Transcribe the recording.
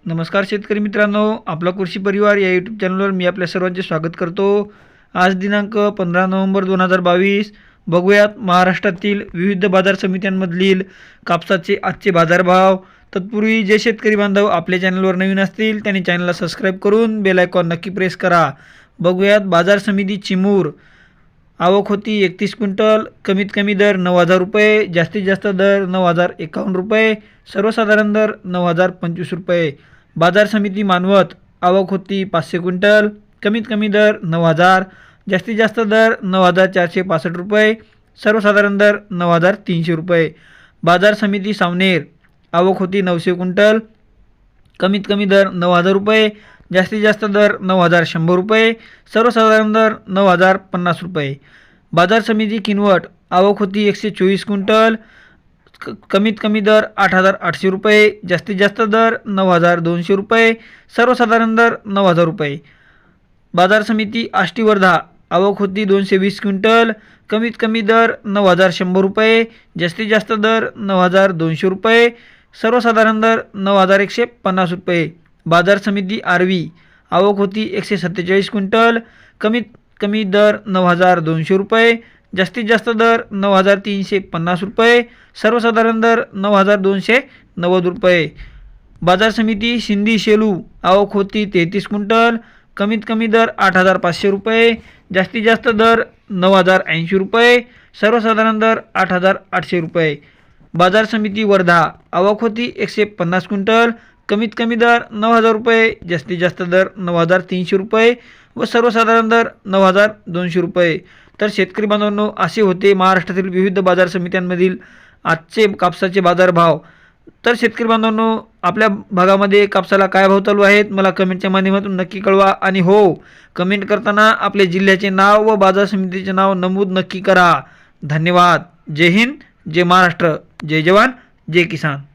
नमस्कार शेतकरी मित्रांनो, आपला कृषी परिवार या यूट्यूब चॅनलवर मी आपल्या सर्वांचे स्वागत करतो। आज दिनांक 15 नोव्हेंबर 2022 बघूयात महाराष्ट्रातील विविध बाजार समित्यांमधील कापसाचे आजचे बाजारभाव। तत्पूर्वी जे शेतकरी बांधव आपल्या चॅनलवर नवीन असतील त्यांनी चॅनलला सबस्क्राईब करून बेल आयकॉन नक्की प्रेस करा। बघूयात बाजार समिती चिमूर। आवक होती 31 क्विंटल, कमीत कमी दर 9000 रुपये, जास्तीत जास्त दर 9051 रुपये, सर्वसाधारण दर 9025 रुपये। बाजार समिती मानवत आवक होती 500 क्विंटल, कमीत कमी दर 9000, जास्तीत जास्त दर 9465 रुपये, सर्वसाधारण दर 9300 रुपये। बाजार समिती सावनेर आवक होती 900 क्विंटल, कमीत कमी दर 9000 रुपये, जास्तीत जास्त दर 9100 रुपये, सर्वसाधारण दर 9050 रुपये। बाजार समिती किनवट आवक होती 124 क्विंटल, कमीत कमी दर 8800 रुपये, जास्तीत जास्त दर 9200 रुपये, सर्वसाधारण दर 9000 रुपये। बाजार समिती आष्टी वर्धा आवक होती 220 क्विंटल, कमीत कमी दर 9100 रुपये, जास्तीत जास्त दर 9200 रुपये, सर्वसाधारण दर 9150 रुपये। बाजार समिती आर्वी आवक होती 147 क्विंटल, कमीत कमी दर 9200 रुपये, जास्तीत जास्त दर 9350 रुपये, सर्वसाधारण दर 9290 रुपये। बाजार समिती सिंधी शेलू आवक होती 33 क्विंटल, कमीत कमी दर 8500 रुपये, जास्तीत जास्त दर 9080 रुपये, सर्वसाधारण दर 8800 रुपये। बाजार समिती वर्धा आवक होती 150 क्विंटल, कमीत कमी दर 9000 रुपये, जास्तीत जास्त दर 9300 रुपये व सर्वसाधारण दर 9200 रुपये। तर शेतकरी बांधवांनो, असे होते महाराष्ट्रातील विविध बाजार समित्यांमधील आजचे कापसाचे बाजारभाव। तर शेतकरी बांधवांनो, आपल्या भागामध्ये कापसाला काय भाव चालू आहेत मला कमेंटच्या माध्यमातून नक्की कळवा। आणि हो, कमेंट करताना आपले जिल्ह्याचे नाव व बाजार समितीचे नाव नमूद नक्की करा। धन्यवाद। जय हिंद, जय महाराष्ट्र, जय जवान, जय किसान।